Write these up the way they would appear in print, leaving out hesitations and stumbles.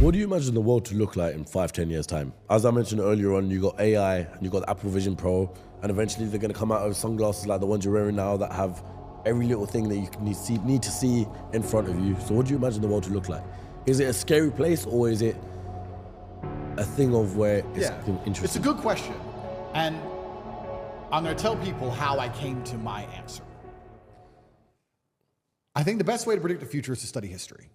What do you imagine the world to look like in 5-10 years time? As I mentioned earlier on, you got AI and you got the Apple Vision Pro, and eventually they're going to come out with sunglasses like the ones you're wearing now that have every little thing that you need to see in front of you. So what do you imagine the world to look like? Is it a scary place, or is it a thing of where it's interesting? It's a good question. And I'm going to tell people how I came to my answer. I think the best way to predict the future is to study history.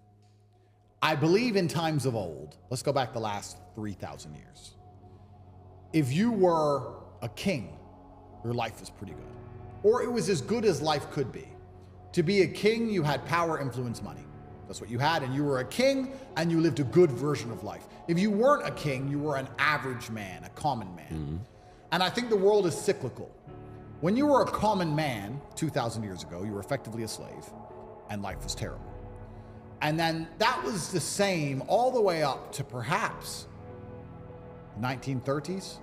I believe in times of old. Let's go back the last 3,000 years. If you were a king, your life was pretty good. Or it was as good as life could be. To be a king, you had power, influence, money. That's what you had, and you were a king, and you lived a good version of life. If you weren't a king, you were an average man, a common man. Mm-hmm. And I think the world is cyclical. When you were a common man 2,000 years ago, you were effectively a slave, and life was terrible. And then that was the same all the way up to perhaps 1930s,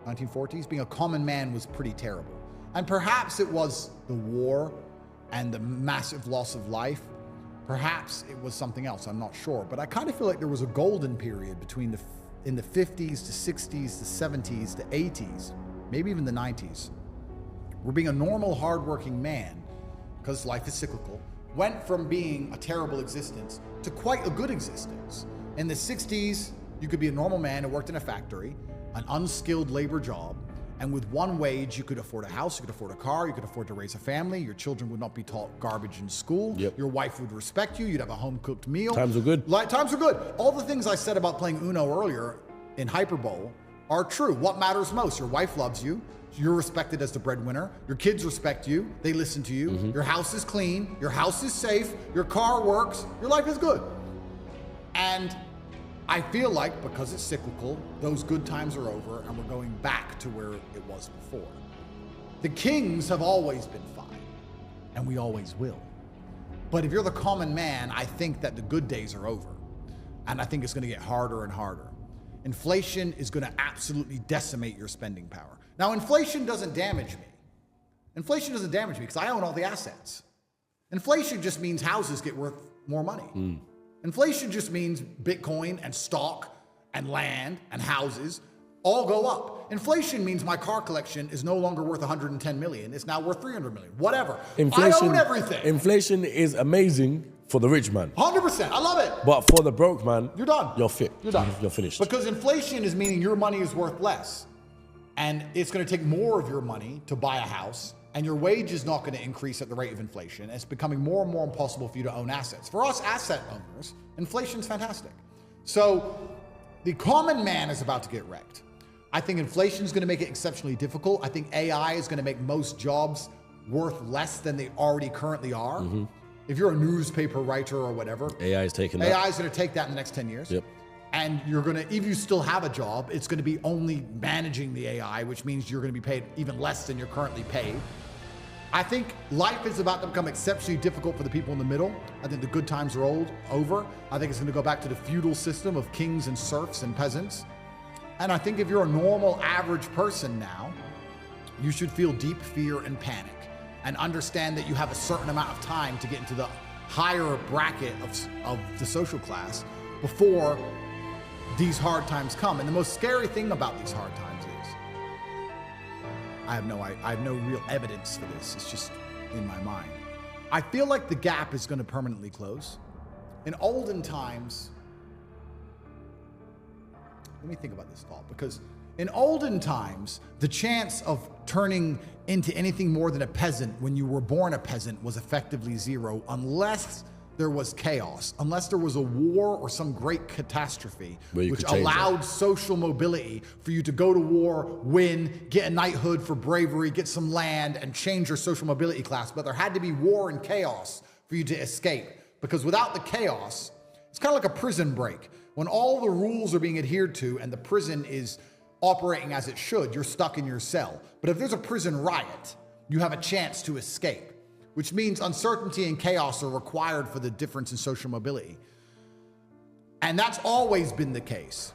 1940s. Being a common man was pretty terrible. And perhaps it was the war and the massive loss of life. Perhaps it was something else, I'm not sure. But I kind of feel like there was a golden period between in the 50s to 60s to 70s to 80s, maybe even the 90s, where being a normal, hardworking man, because life is cyclical, went from being a terrible existence to quite a good existence. In the 60s, you could be a normal man who worked in a factory, an unskilled labor job, and with one wage, you could afford a house, you could afford a car, you could afford to raise a family, your children would not be taught garbage in school, your wife would respect you, you'd have a home-cooked meal. Times are good. Times are good. All the things I said about playing Uno earlier in Hyperbole are true. What matters most? Your wife loves you, you're respected as the breadwinner, your kids respect you, they listen to you, your house is clean, your house is safe, your car works, your life is good. And I feel like, because it's cyclical, those good times are over and we're going back to where it was before. The kings have always been fine, and we always will. But if you're the common man, I think that the good days are over. And I think it's gonna get harder and harder. Inflation is gonna absolutely decimate your spending power. Now, inflation doesn't damage me. Inflation doesn't damage me because I own all the assets. Inflation just means houses get worth more money. Inflation just means Bitcoin and stock and land and houses all go up. Inflation means my car collection is no longer worth 110 million. It's now worth 300 million. Whatever. Inflation, I own everything. Inflation is amazing for the rich man. 100%. I love it. But for the broke man, you're done. You're fit. You're done. You're finished. Because inflation is meaning your money is worth less. And it's going to take more of your money to buy a house. And your wage is not going to increase at the rate of inflation. It's becoming more and more impossible for you to own assets. For us asset owners, inflation's fantastic. So the common man is about to get wrecked. I think inflation is going to make it exceptionally difficult. I think AI is going to make most jobs worth less than they already currently are. If you're a newspaper writer or whatever, AI is going to take that in the next 10 years. Yep. And you're going to, if you still have a job, it's going to be only managing the AI, which means you're going to be paid even less than you're currently paid. I think life is about to become exceptionally difficult for the people in the middle. I think the good times are over. I think it's going to go back to the feudal system of kings and serfs and peasants. And I think if you're a normal, average person now, you should feel deep fear and panic and understand that you have a certain amount of time to get into the higher bracket of the social class before these hard times come. And the most scary thing about these hard times is, I have no real evidence for this. It's just in my mind. I feel like the gap is going to permanently close. In olden times, let me think about this thought, because in olden times, the chance of turning into anything more than a peasant when you were born a peasant was effectively zero, unless there was chaos, unless there was a war or some great catastrophe which allowed social mobility for you to go to war, win, get a knighthood for bravery, get some land, and change your social mobility class. But there had to be war and chaos for you to escape, because without the chaos, it's kind of like a prison break. When all the rules are being adhered to and the prison is operating as it should, you're stuck in your cell. But if there's a prison riot, you have a chance to escape, which means uncertainty and chaos are required for the difference in social mobility. And that's always been the case.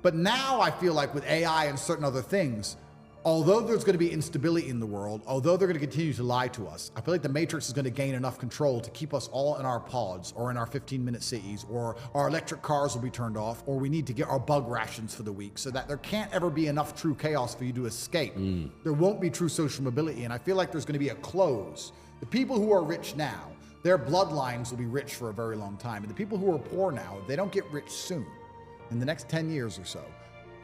But now I feel like with AI and certain other things, although there's going to be instability in the world, although they're going to continue to lie to us, I feel like the Matrix is going to gain enough control to keep us all in our pods or in our 15-minute cities, or our electric cars will be turned off, or we need to get our bug rations for the week, so that there can't ever be enough true chaos for you to escape. There won't be true social mobility, and I feel like there's going to be a close. The people who are rich now, their bloodlines will be rich for a very long time, and the people who are poor now, if they don't get rich soon, in the next 10 years or so,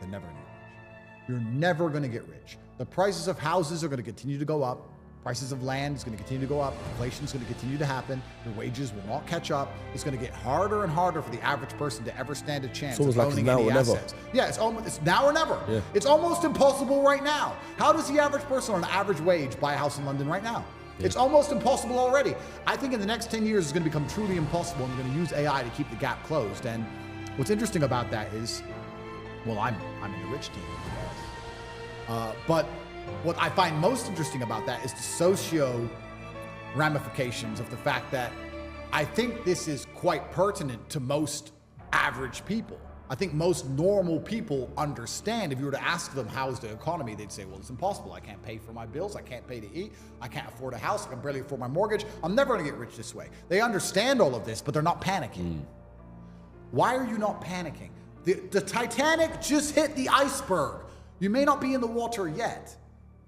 they're never going to get rich. You're never going to get rich. The prices of houses are going to continue to go up. Prices of land is going to continue to go up. Inflation is going to continue to happen. Your wages will not catch up. It's going to get harder and harder for the average person to ever stand a chance of owning any assets. Yeah, it's now or never. Yeah. It's almost impossible right now. How does the average person on an average wage buy a house in London right now? Yeah. It's almost impossible already. I think in the next 10 years it's going to become truly impossible, and we're going to use AI to keep the gap closed. And what's interesting about that is, well, I'm in the rich team. But what I find most interesting about that is the socio ramifications of the fact that I think this is quite pertinent to most average people. I think most normal people understand. If you were to ask them how's the economy, they'd say, well, it's impossible. I can't pay for my bills. I can't pay to eat. I can't afford a house. I can barely afford my mortgage. I'm never going to get rich this way. They understand all of this, but they're not panicking. Why are you not panicking? The Titanic just hit the iceberg. You may not be in the water yet,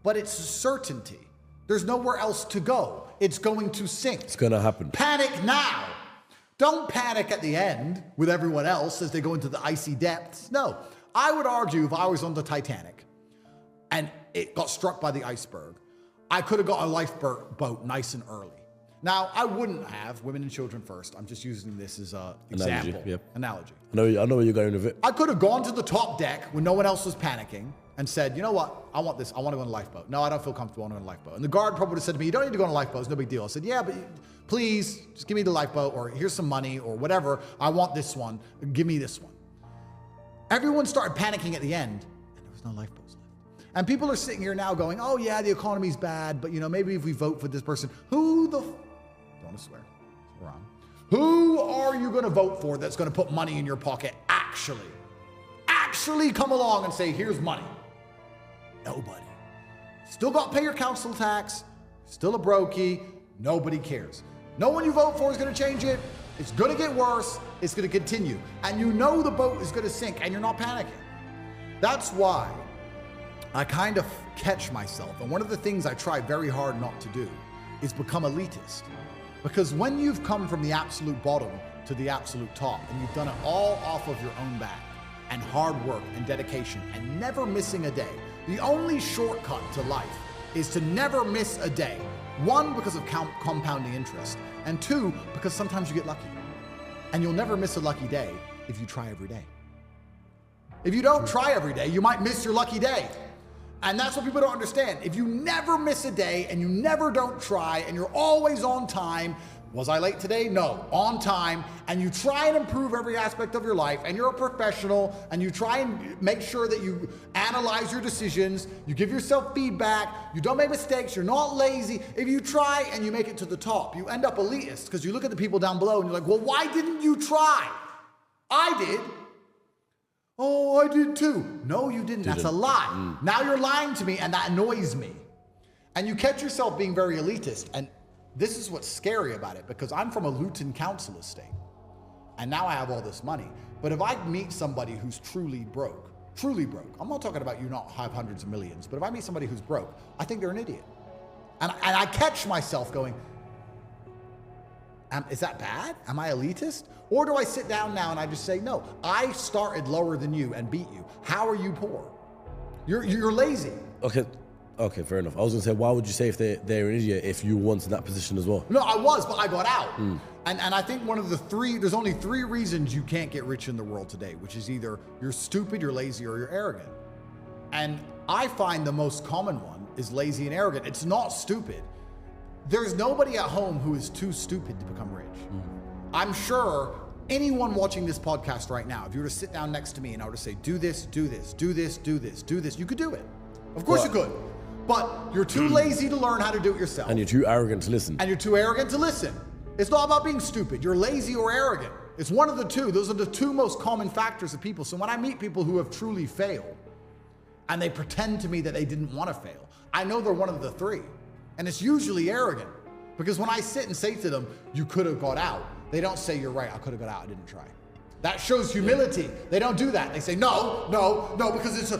but it's a certainty. There's nowhere else to go. It's going to sink. It's going to happen. Panic now. Don't panic at the end with everyone else as they go into the icy depths. No. I would argue if I was on the Titanic and it got struck by the iceberg, I could have got a lifeboat nice and early. Now, I wouldn't have women and children first. I'm just using this as an example. Analogy. I know where you're going with it. I could have gone to the top deck when no one else was panicking and said, you know what, I want this. I want to go on a lifeboat. No, I don't feel comfortable. I want to go on a lifeboat. And the guard probably would have said to me, you don't need to go on a lifeboat. It's no big deal. I said, yeah, but please, just give me the lifeboat, or here's some money, or whatever. I want this one. Give me this one. Everyone started panicking at the end, and there was no lifeboats left. And people are sitting here now going, oh yeah, the economy's bad, but maybe if we vote for this person, don't want to swear. It's wrong. Who are you going to vote for that's going to put money in your pocket actually come along and say, here's money? Nobody. Still got to pay your council tax. Still a brokey. Nobody cares. No one you vote for is going to change it. It's going to get worse. It's going to continue. And the boat is going to sink, and you're not panicking. That's why I kind of catch myself. And one of the things I try very hard not to do is become elitist. Because when you've come from the absolute bottom to the absolute top, and you've done it all off of your own back, and hard work and dedication, and never missing a day, the only shortcut to life is to never miss a day. One, because of compounding interest, and two, because sometimes you get lucky. And you'll never miss a lucky day if you try every day. If you don't try every day, you might miss your lucky day. And that's what people don't understand. If you never miss a day and you never don't try and you're always on time, was I late today? No, on time, and you try and improve every aspect of your life, and you're a professional, and you try and make sure that you analyze your decisions, you give yourself feedback, you don't make mistakes, you're not lazy. If you try and you make it to the top, you end up elitist, because you look at the people down below and you're like, well, why didn't you try? I did. Oh, I did too. No, you didn't. That's a lie. Now you're lying to me, and that annoys me. And you catch yourself being very elitist, and this is what's scary about it, because I'm from a Luton council estate, and now I have all this money. But if I meet somebody who's truly broke, I'm not talking about you not have hundreds of millions, but if I meet somebody who's broke, I think they're an idiot. And I catch myself going, is that bad? Am I elitist? Or do I sit down now and I just say, no, I started lower than you and beat you. How are you poor? You're lazy. Okay, fair enough. I was going to say, why would you say if they're an idiot if you were once in that position as well? No, I was, but I got out. And I think one of there's only three reasons you can't get rich in the world today, which is either you're stupid, you're lazy, or you're arrogant. And I find the most common one is lazy and arrogant. It's not stupid. There's nobody at home who is too stupid to become rich. I'm sure anyone watching this podcast right now, if you were to sit down next to me and I were to say, do this, do this, do this, do this, do this, you could do it. Of course you could. But you're too lazy to learn how to do it yourself. And you're too arrogant to listen. It's not about being stupid. You're lazy or arrogant. It's one of the two. Those are the two most common factors of people. So when I meet people who have truly failed, and they pretend to me that they didn't want to fail. I know they're one of the three. And it's usually arrogant. Because when I sit and say to them, you could have got out, they don't say, you're right, I could have got out, I didn't try. That shows humility. They don't do that. They say, no, because it's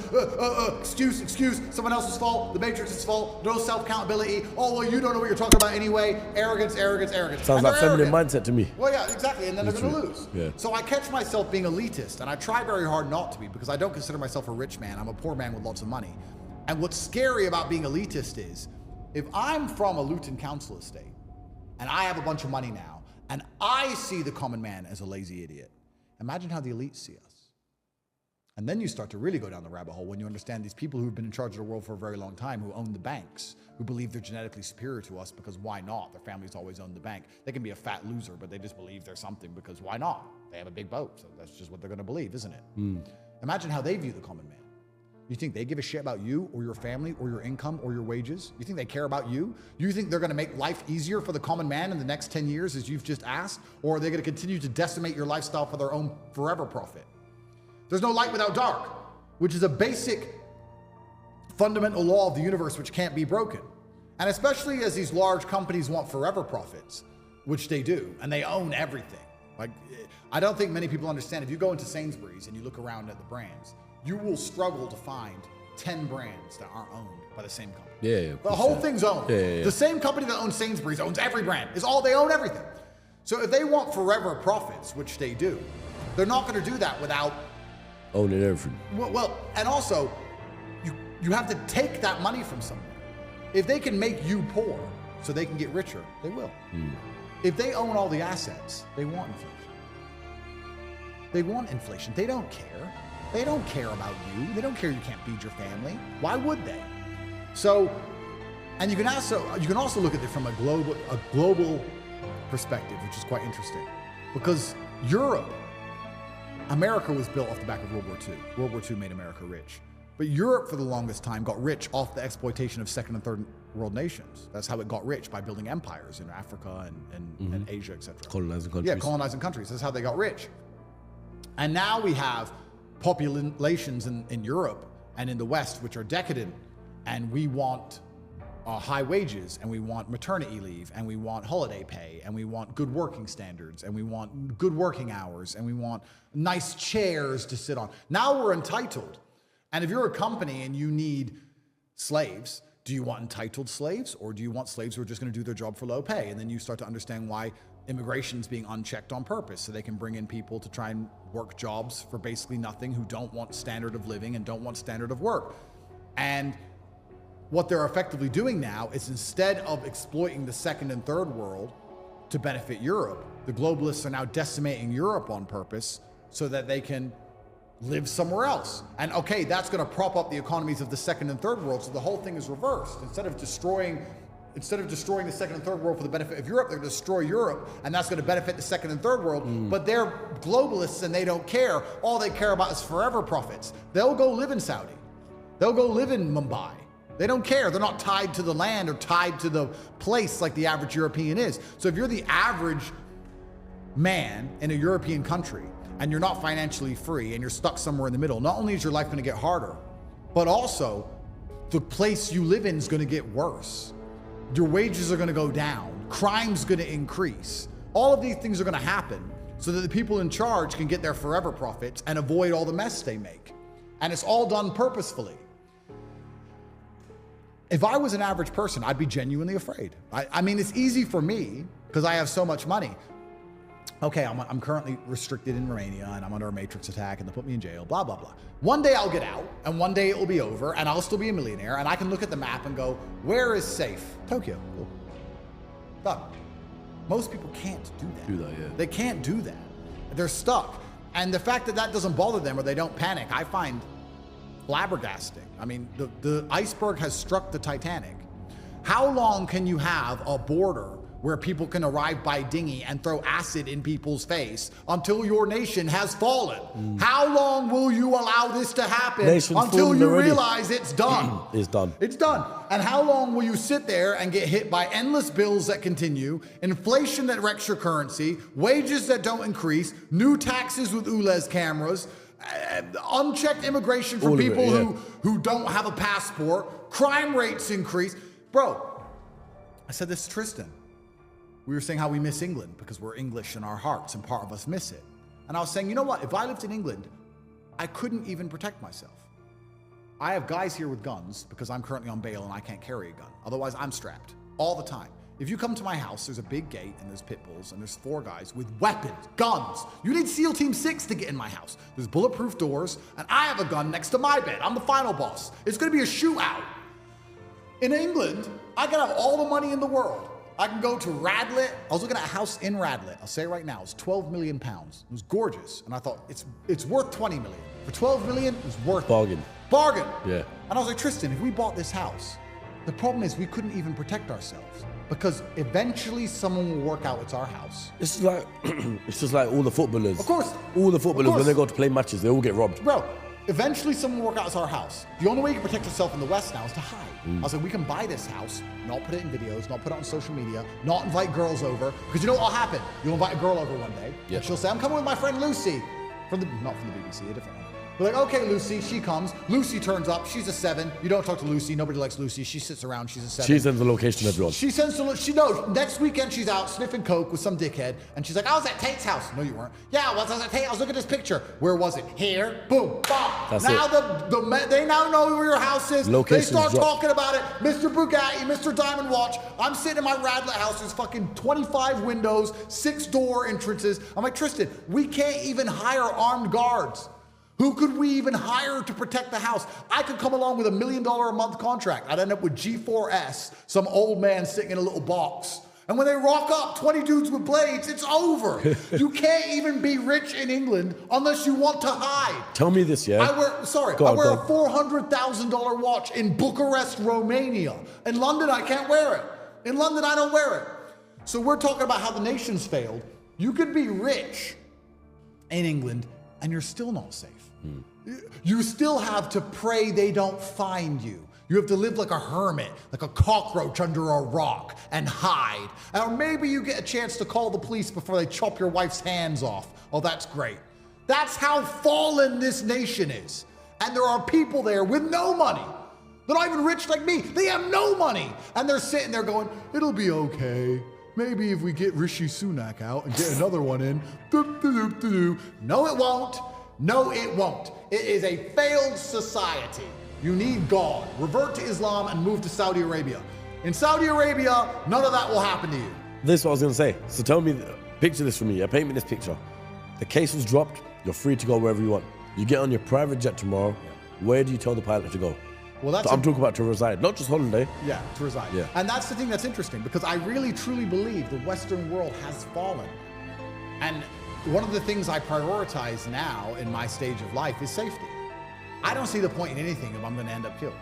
excuse, someone else's fault, the Matrix's fault, no self-accountability. Oh, well, you don't know what you're talking about anyway. Arrogance. Sounds like feminine mindset to me. Well, yeah, exactly, and then they're going to lose. Yeah. So I catch myself being elitist, and I try very hard not to be, because I don't consider myself a rich man. I'm a poor man with lots of money. And what's scary about being elitist is, if I'm from a Luton council estate, and I have a bunch of money now, and I see the common man as a lazy idiot, imagine how the elites see us. And then you start to really go down the rabbit hole when you understand these people who've been in charge of the world for a very long time, who own the banks, who believe they're genetically superior to us because why not? Their families always owned the bank. They can be a fat loser, but they just believe they're something because why not? They have a big boat, so that's just what they're going to believe, isn't it? Imagine how they view the common man. You think they give a shit about you or your family or your income or your wages? You think they care about you? You think they're going to make life easier for the common man in the next 10 years as you've just asked? Or are they going to continue to decimate your lifestyle for their own forever profit? There's no light without dark, which is a basic fundamental law of the universe which can't be broken. And especially as these large companies want forever profits, which they do, and they own everything. Like, I don't think many people understand. If you go into Sainsbury's and you look around at the brands, you will struggle to find 10 brands that aren't owned by the same company. Yeah. The whole thing's owned. Yeah. The same company that owns Sainsbury's owns every brand. They own everything. So if they want forever profits, which they do, they're not going to do that without owning everything. Well, and also, you have to take that money from somewhere. If they can make you poor so they can get richer, they will. If they own all the assets, they want inflation. They don't care. They don't care about you. They don't care you can't feed your family. Why would they? So, and you can also look at it from a global perspective, which is quite interesting, because America was built off the back of World War II. World War II made America rich, but Europe for the longest time got rich off the exploitation of second and third world nations. That's how it got rich, by building empires in Africa and Asia, etc. Colonizing countries. Yeah, colonizing countries. That's how they got rich. And now we have populations in Europe and in the West which are decadent, and we want high wages, and we want maternity leave, and we want holiday pay, and we want good working standards, and we want good working hours, and we want nice chairs to sit on. Now we're entitled. And if you're a company and you need slaves, do you want entitled slaves, or do you want slaves who are just going to do their job for low pay? And then you start to understand why immigration is being unchecked on purpose, so they can bring in people to try and work jobs for basically nothing, who don't want standard of living and don't want standard of work. And what they're effectively doing now is, instead of exploiting the second and third world to benefit Europe, the globalists are now decimating Europe on purpose so that they can live somewhere else. And okay, that's going to prop up the economies of the second and third world, so the whole thing is reversed. Instead of destroying the second and third world for the benefit of Europe, they're going to destroy Europe, and that's going to benefit the second and third world. But they're globalists and they don't care. All they care about is forever profits. They'll go live in Saudi. They'll go live in Mumbai. They don't care. They're not tied to the land or tied to the place like the average European is. So if you're the average man in a European country and you're not financially free and you're stuck somewhere in the middle, not only is your life going to get harder, but also the place you live in is going to get worse. Your wages are going to go down. Crime's going to increase. All of these things are going to happen so that the people in charge can get their forever profits and avoid all the mess they make. And it's all done purposefully. If I was an average person, I'd be genuinely afraid. I mean, it's easy for me because I have so much money. Okay, I'm currently restricted in Romania and I'm under a matrix attack and they put me in jail, blah, blah, blah. One day I'll get out and one day it will be over and I'll still be a millionaire and I can look at the map and go, where is safe? Tokyo. Cool. Done. Most people can't do that. They can't do that. They're stuck. And the fact that that doesn't bother them or they don't panic, I find flabbergasting. I mean, the iceberg has struck the Titanic. How long can you have a border where people can arrive by dinghy and throw acid in people's face until your nation has fallen? How long will you allow this to happen until you realize it's done? It's done. It's done. And how long will you sit there and get hit by endless bills that continue, inflation that wrecks your currency, wages that don't increase, new taxes with ULEZ cameras, unchecked immigration for people who don't have a passport, crime rates increase. Bro, I said this to Tristan. We were saying how we miss England because we're English in our hearts and part of us miss it. And I was saying, you know what? If I lived in England, I couldn't even protect myself. I have guys here with guns because I'm currently on bail and I can't carry a gun. Otherwise, I'm strapped all the time. If you come to my house, there's a big gate and there's pit bulls and there's 4 guys with weapons, guns. You need SEAL Team 6 to get in my house. There's bulletproof doors and I have a gun next to my bed. I'm the final boss. It's gonna be a shootout. In England, I can have all the money in the world. I can go to Radlett. I was looking at a house in Radlett. I'll say it right now. It's 12 million pounds. It was gorgeous. And I thought, it's worth 20 million. For 12 million, it was worth it. Bargain. Yeah. And I was like, Tristan, if we bought this house, the problem is we couldn't even protect ourselves because eventually someone will work out it's our house. It's just like all the footballers. Of course. All the footballers, when they go to play matches, they all get robbed. Bro, eventually someone will work out it's our house. The only way you can protect yourself in the West now is to hide. I was like, we can buy this house, not put it in videos, not put it on social media, not invite girls over, because you know what will happen? You'll invite a girl over one day, and she'll say, I'm coming with my friend Lucy, not from the BBC, a different one. We're like, okay, Lucy, she comes. Lucy turns up, she's a 7. You don't talk to Lucy, nobody likes Lucy. She sits around, she's a 7. She sends the location to everyone. She knows. Next weekend she's out sniffing coke with some dickhead, and she's like, I was at Tate's house. No, you weren't. Yeah, I was at Tate. I was looking at this picture. Where was it? Here. Boom. Bop. Now they now know where your house is. They start talking about it. Mr. Bugatti, Mr. Diamond Watch. I'm sitting in my Radlett house. There's fucking 25 windows, 6 door entrances. I'm like, Tristan, we can't even hire armed guards. Who could we even hire to protect the house? I could come along with $1 million a month contract. I'd end up with G4S, some old man sitting in a little box. And when they rock up, 20 dudes with blades, it's over. You can't even be rich in England unless you want to hide. Tell me this, yeah? I wear a $400,000 watch in Bucharest, Romania. In London, I can't wear it. In London, I don't wear it. So we're talking about how the nation's failed. You could be rich in England and you're still not safe. You still have to pray they don't find you. You have to live like a hermit, like a cockroach under a rock and hide. Or maybe you get a chance to call the police before they chop your wife's hands off. Oh, that's great. That's how fallen this nation is. And there are people there with no money. They're not even rich like me. They have no money. And they're sitting there going, it'll be okay. Maybe if we get Rishi Sunak out and get another one in. No, it won't. No, it won't. It is a failed society. You need God. Revert to Islam and move to Saudi Arabia. In Saudi Arabia, none of that will happen to you. This is what I was going to say. So tell me, picture this for me. Paint me this picture. The case was dropped. You're free to go wherever you want. You get on your private jet tomorrow. Where do you tell the pilot to go? Well, I'm talking about to reside, not just holiday. Yeah, to reside. Yeah. And that's the thing that's interesting because I really, truly believe the Western world has fallen. And one of the things I prioritize now in my stage of life is safety. I don't see the point in anything if I'm going to end up killed.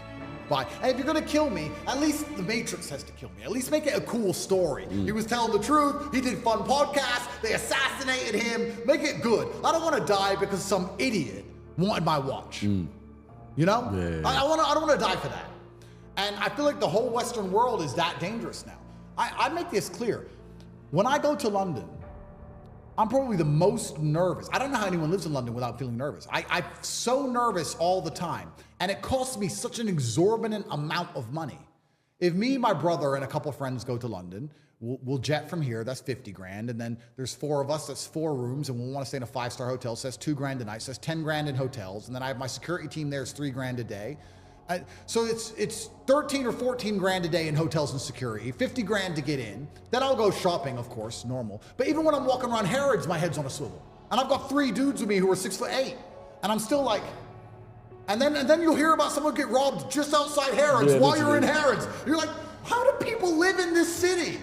But if you're going to kill me, at least the Matrix has to kill me. At least make it a cool story. He was telling the truth. He did fun podcasts. They assassinated him. Make it good. I don't want to die because some idiot wanted my watch. You know? Yeah. I don't want to die for that. And I feel like the whole Western world is that dangerous now. I make this clear. When I go to London, I'm probably the most nervous. I don't know how anyone lives in London without feeling nervous. I'm so nervous all the time. And it costs me such an exorbitant amount of money. If me, my brother, and a couple friends go to London, we'll jet from here, that's 50 grand. And then there's 4 of us, that's 4 rooms, and we'll want to stay in a 5-star hotel, so that's 2 grand a night, so that's 10 grand in hotels. And then I have my security team there, it's 3 grand a day. So it's 13 or 14 grand a day in hotels and security, 50 grand to get in. Then I'll go shopping, of course, normal. But even when I'm walking around Harrods, my head's on a swivel. And I've got 3 dudes with me who are 6'8". And I'm still like, and then you'll hear about someone get robbed just outside Harrods while you're in Harrods. You're like, how do people live in this city?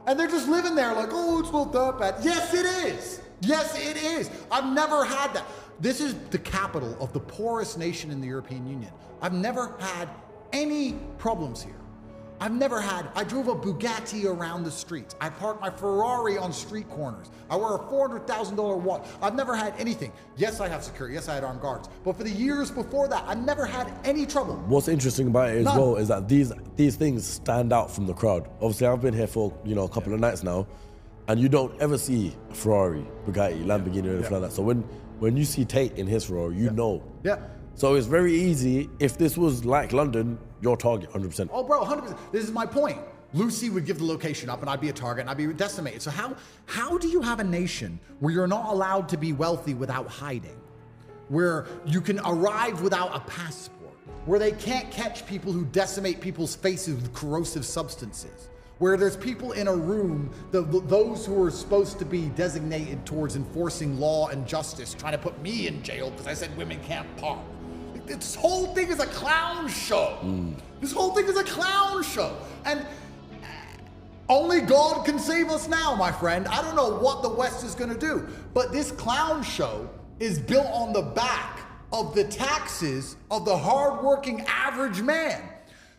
And they're just living there like, oh, it's not that bad. Yes, it is. Yes, it is. I've never had that. This is the capital of the poorest nation in the European Union. I've never had any problems here. I drove a Bugatti around the streets. I parked my Ferrari on street corners. I wear a $400,000 watch. I've never had anything. Yes, I have security. Yes, I had armed guards. But for the years before that, I've never had any trouble. What's interesting about it as well is that these things stand out from the crowd. Obviously, I've been here for a couple of nights now, and you don't ever see Ferrari, Bugatti, Lamborghini, or anything like that. So when when you see Tate in his role, you know. Yeah. So it's very easy. If this was like London, your target, 100%. Oh, bro, 100%. This is my point. Lucy would give the location up and I'd be a target and I'd be decimated. So how do you have a nation where you're not allowed to be wealthy without hiding? Where you can arrive without a passport? Where they can't catch people who decimate people's faces with corrosive substances? Where there's people in a room, those who are supposed to be designated towards enforcing law and justice, trying to put me in jail because I said women can't park. This whole thing is a clown show. This whole thing is a clown show. And only God can save us now, my friend. I don't know what the West is going to do. But this clown show is built on the back of the taxes of the hardworking average man.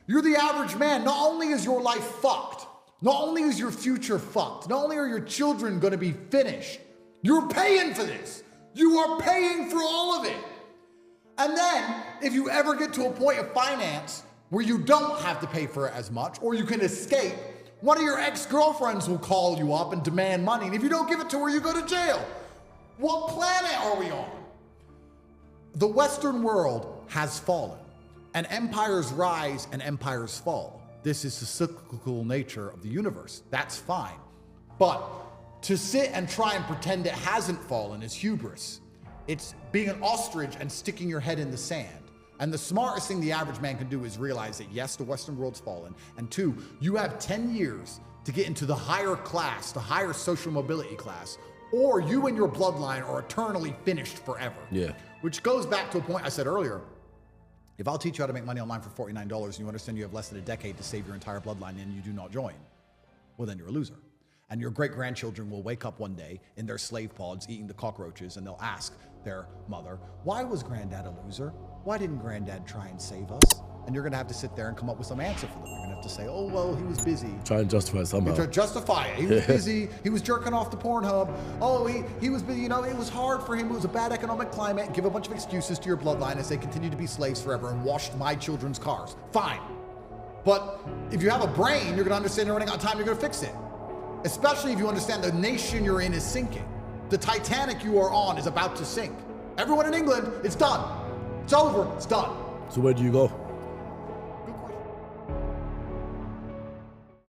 You're the average man. Not only is your life fucked, not only is your future fucked, not only are your children going to be finished, you're paying for this. You are paying for all of it. And then, if you ever get to a point of finance where you don't have to pay for it as much, or you can escape, one of your ex-girlfriends will call you up and demand money. And if you don't give it to her, you go to jail. What planet are we on? The Western world has fallen. And empires rise and empires fall. This is the cyclical nature of the universe. That's fine. But to sit and try and pretend it hasn't fallen is hubris. It's being an ostrich and sticking your head in the sand. And the smartest thing the average man can do is realize that yes, the Western world's fallen. And two, you have 10 years to get into the higher class, the higher social mobility class, or you and your bloodline are eternally finished forever. Yeah. Which goes back to a point I said earlier. If I'll teach you how to make money online for $49 and you understand you have less than a decade to save your entire bloodline and you do not join, well, then you're a loser. And your great-grandchildren will wake up one day in their slave pods eating the cockroaches and they'll ask their mother, why was granddad a loser? Why didn't granddad try and save us? And you're gonna have to sit there and come up with some answer for them. You're gonna have to say, oh, well, he was busy. Try and justify it somehow. Justify it. He was busy. He was jerking off the Pornhub. Oh, he was busy. You know, it was hard for him. It was a bad economic climate. Give a bunch of excuses to your bloodline as they continue to be slaves forever and washed my children's cars. Fine. But if you have a brain, you're gonna understand you're running out of time, you're gonna fix it. Especially if you understand the nation you're in is sinking. The Titanic you are on is about to sink. Everyone in England, it's done. It's over, it's done. So where do you go?